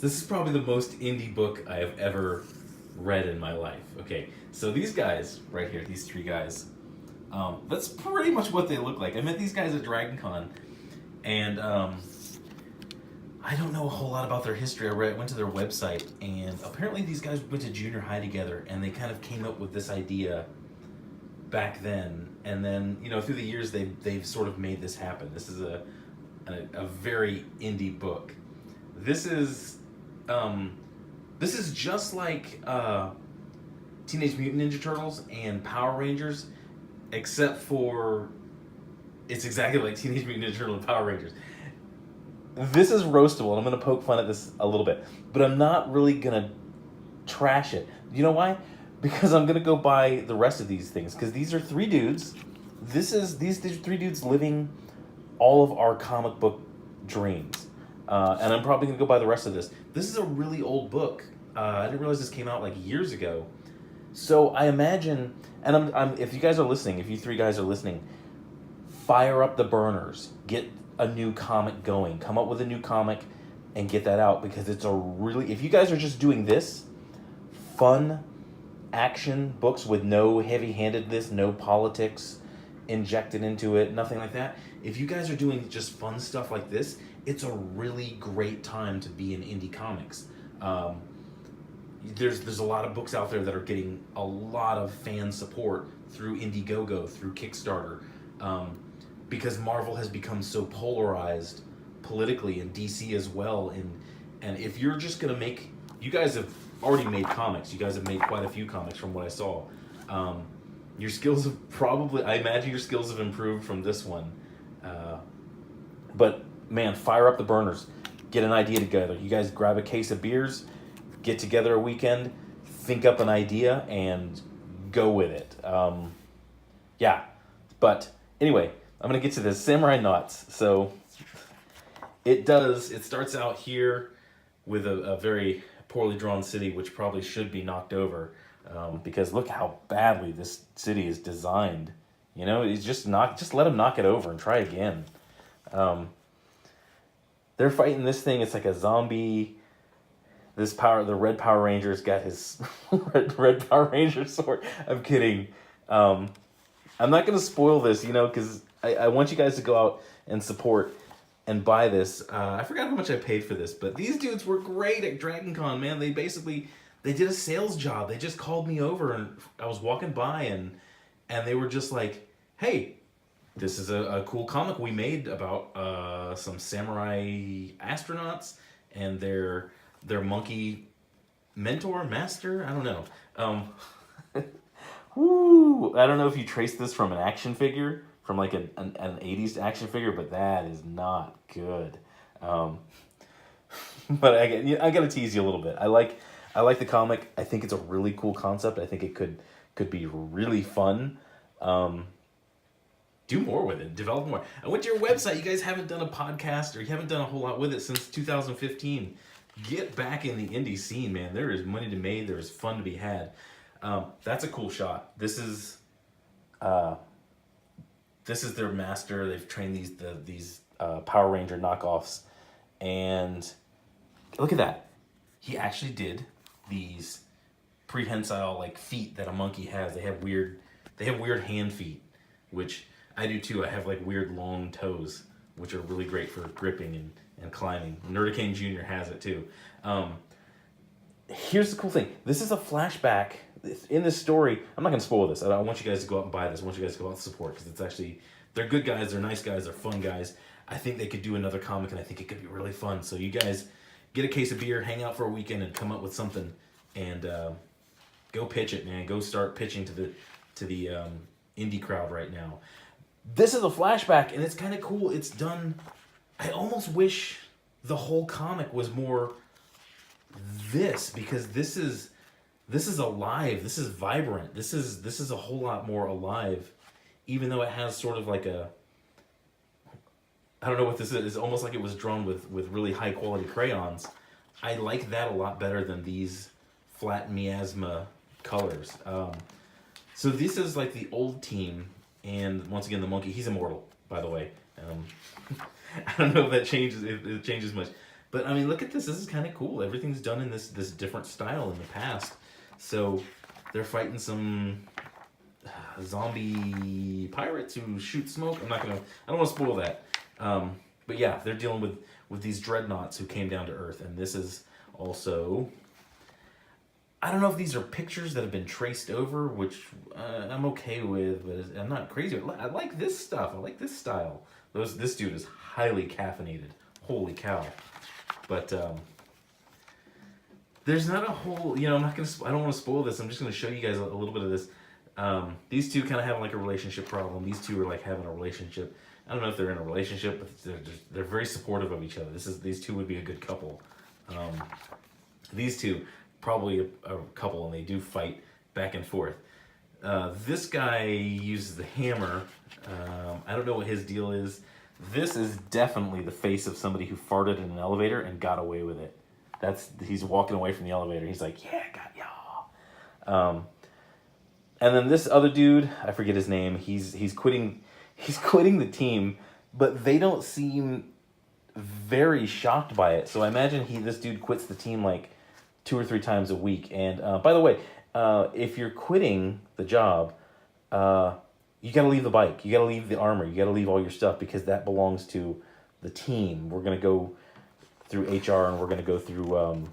This is probably the most indie book I have ever read in my life. Okay, so these guys right here, these three guys, that's pretty much what they look like. I met these guys at Dragon Con, and I don't know a whole lot about their history. I went to their website, and apparently these guys went to junior high together, and they kind of came up with this idea back then. And then, through the years, they've sort of made this happen. This is a very indie book. This is just like Teenage Mutant Ninja Turtles and Power Rangers, except for it's exactly like Teenage Mutant Ninja Turtles and Power Rangers. This is roastable, and I'm going to poke fun at this a little bit, but I'm not really going to trash it. You know why? Because I'm going to go buy the rest of these things, because these are three dudes. These three dudes living all of our comic book dreams. And I'm probably going to go buy the rest of this. This is a really old book. I didn't realize this came out like years ago. So I imagine, and I'm if you guys are listening, if you three guys are listening, fire up the burners. Get a new comic going. Come up with a new comic and get that out, because it's a really, if you guys are just doing this, fun action books with no heavy-handedness, no politics injected into it, nothing like that. If you guys are doing just fun stuff like this, it's a really great time to be in indie comics. There's a lot of books out there that are getting a lot of fan support through Indiegogo, through Kickstarter, because Marvel has become so polarized politically, and DC as well. And if you're just gonna make, you guys have already made comics. You guys have made quite a few comics from what I saw. Your skills have I imagine your skills have improved from this one. But man, fire up the burners. Get an idea together. You guys grab a case of beers, get together a weekend, think up an idea, and go with it. Yeah. But anyway, I'm going to get to the Samurnauts. So it starts out here with a very poorly drawn city, which probably should be knocked over, because look how badly this city is designed. It's just let them knock it over and try again. They're fighting this thing. It's like a zombie. The Red Power Ranger's got his red Power Ranger sword. I'm kidding. I'm not going to spoil this, because I want you guys to go out and support and buy this. I forgot how much I paid for this, but these dudes were great at Dragon Con, man. They did a sales job. They just called me over, and I was walking by, and they were just like, hey, this is a cool comic we made about some samurai astronauts and their monkey master. I don't know. Woo! I don't know if you trace this from an action figure, from like an 80s action figure, but that is not good. But I gotta tease you a little bit. I like the comic. I think it's a really cool concept. I think it could be really fun. Do more with it. Develop more. I went to your website. You guys haven't done a podcast, or you haven't done a whole lot with it since 2015. Get back in the indie scene, man. There is money to be made. There is fun to be had. That's a cool shot. This is their master. They've trained these Power Ranger knockoffs, and look at that. He actually did these prehensile like feet that a monkey has. They have weird hand feet, which I do too. I have like weird long toes, which are really great for gripping and climbing. Nerdicane Jr. has it too. Here's the cool thing. This is a flashback in this story. I'm not going to spoil this. I want you guys to go out and buy this. I want you guys to go out and support, because it's actually, they're good guys. They're nice guys. They're fun guys. I think they could do another comic, and I think it could be really fun. So you guys get a case of beer, hang out for a weekend, and come up with something, and go pitch it, man. Go start pitching to the indie crowd right now. This is a flashback, and it's kind of cool. It's done. I almost wish the whole comic was more this, because this is alive. This is vibrant. This is a whole lot more alive, even though it has sort of like a, I don't know what this is. It's almost like it was drawn with really high quality crayons. I like that a lot better than these flat miasma colors. So this is like the old team, and once again the monkey. He's immortal, by the way. I don't know if it changes much. But I mean, look at this. This is kind of cool. Everything's done in this different style in the past. So they're fighting some zombie pirates who shoot smoke. I don't want to spoil that. But yeah, they're dealing with these dreadnoughts who came down to Earth, and this is also. I don't know if these are pictures that have been traced over, which I'm okay with, but I'm not crazy. I like this stuff. I like this style. This dude is highly caffeinated. Holy cow! But there's not a whole. I'm not gonna. I don't want to spoil this. I'm just gonna show you guys a little bit of this. These two kind of have like a relationship problem. These two are like having a relationship. I don't know if they're in a relationship, but they're very supportive of each other. These two would be a good couple. These two. Probably a couple, and they do fight back and forth. This guy uses the hammer. I don't know what his deal is. This is definitely the face of somebody who farted in an elevator and got away with it. He's walking away from the elevator. He's like, yeah, got y'all. And then this other dude, I forget his name. He's quitting. He's quitting the team, but they don't seem very shocked by it. So I imagine this dude quits the team like 2 or 3 times a week. And by the way, if you're quitting the job, you got to leave the bike. You got to leave the armor. You got to leave all your stuff because that belongs to the team. We're going to go through HR and we're going to go through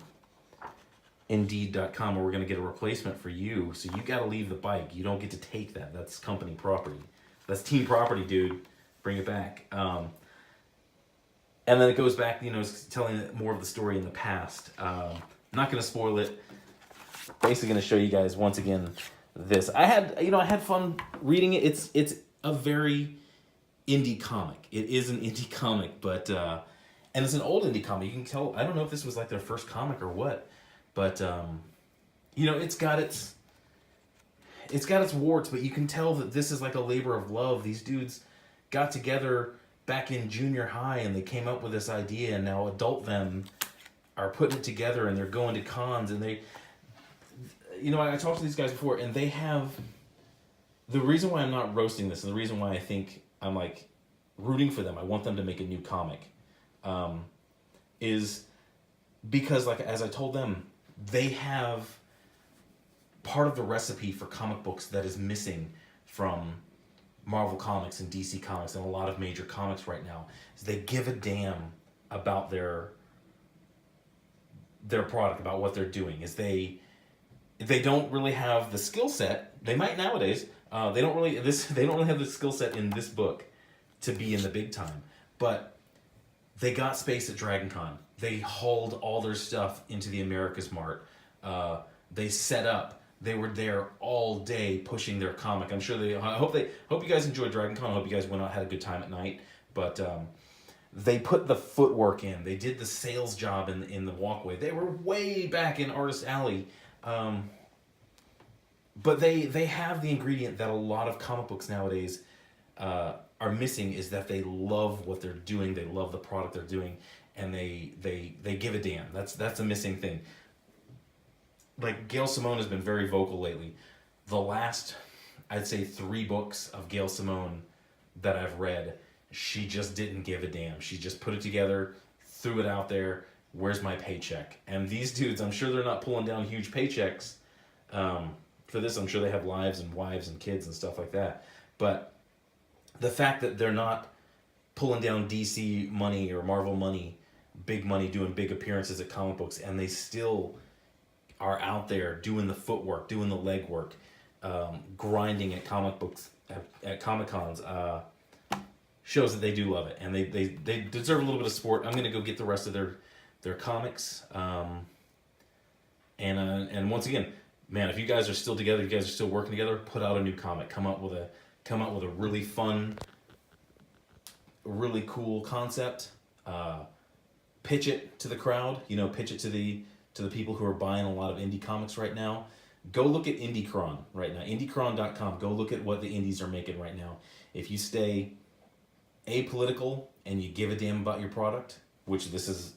Indeed.com and we're going to get a replacement for you. So you got to leave the bike. You don't get to take that. That's company property. That's team property, dude. Bring it back. And then it goes back, it's telling more of the story in the past. Not going to spoil it. Basically going to show you guys once again this. I had fun reading it. It's a very indie comic. It is an indie comic, but and it's an old indie comic. You can tell. I don't know if this was like their first comic or what, but it's got its warts. But you can tell that this is like a labor of love. These dudes got together back in junior high and they came up with this idea, and now adult them are putting it together and they're going to cons and they I talked to these guys before and they have the reason why I'm not roasting this and the reason why I think I'm like rooting for them, I want them to make a new comic, is because like as I told them, they have part of the recipe for comic books that is missing from Marvel Comics and DC Comics and a lot of major comics right now is they give a damn about their product, about what they're doing. Is they don't really have the skill set. They might nowadays. They don't really have the skill set in this book to be in the big time. But they got space at Dragon Con. They hauled all their stuff into the America's Mart. They set up. They were there all day pushing their comic. I'm sure I hope you guys enjoyed Dragon Con. I hope you guys went out, had a good time at night. But they put the footwork in. They did the sales job in the walkway. They were way back in Artist Alley. But they have the ingredient that a lot of comic books nowadays are missing, is that they love what they're doing. They love the product they're doing, and they give a damn. That's a missing thing. Like Gail Simone has been very vocal lately. The last, I'd say 3 books of Gail Simone that I've read, she just didn't give a damn. She just put it together, threw it out there. Where's my paycheck? And these dudes, I'm sure they're not pulling down huge paychecks for this. I'm sure they have lives and wives and kids and stuff like that. But the fact that they're not pulling down DC money or Marvel money, big money, doing big appearances at comic books, and they still are out there doing the footwork, doing the legwork, grinding at comic books, at Comic Cons, shows that they do love it, and they deserve a little bit of support. I'm gonna go get the rest of their comics, and once again, man, if you guys are still together, if you guys are still working together, put out a new comic. Come out with a really fun, really cool concept. Pitch it to the crowd. Pitch it to the people who are buying a lot of indie comics right now. Go look at IndieCron right now. IndieCron.com. Go look at what the indies are making right now. If you stay apolitical and you give a damn about your product, which there's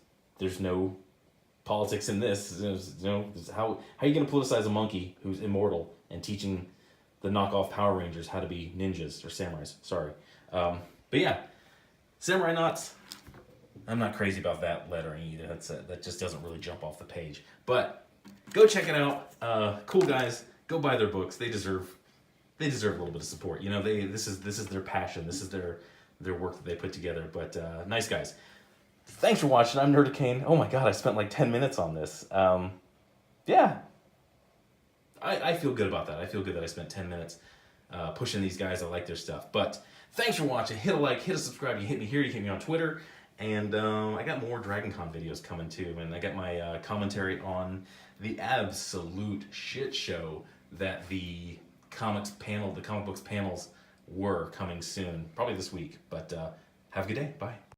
no politics in this. How are you going to politicize a monkey who's immortal and teaching the knockoff Power Rangers how to be ninjas or samurais? Sorry. But yeah, Samurai Knots, I'm not crazy about that lettering either. That just doesn't really jump off the page. But go check it out. Cool guys. Go buy their books. They deserve a little bit of support. You know, this is their passion. This is their work that they put together. But nice guys. Thanks for watching. I'm Nerdicane. Oh my god, I spent like 10 minutes on this. Yeah. I feel good about that. I feel good that I spent 10 minutes pushing these guys. I like their stuff. But thanks for watching. Hit a like, hit a subscribe. You hit me here, you hit me on Twitter. And I got more Dragon Con videos coming too. And I got my commentary on the absolute shit show that the comic books panels were coming soon. Probably this week. But have a good day. Bye.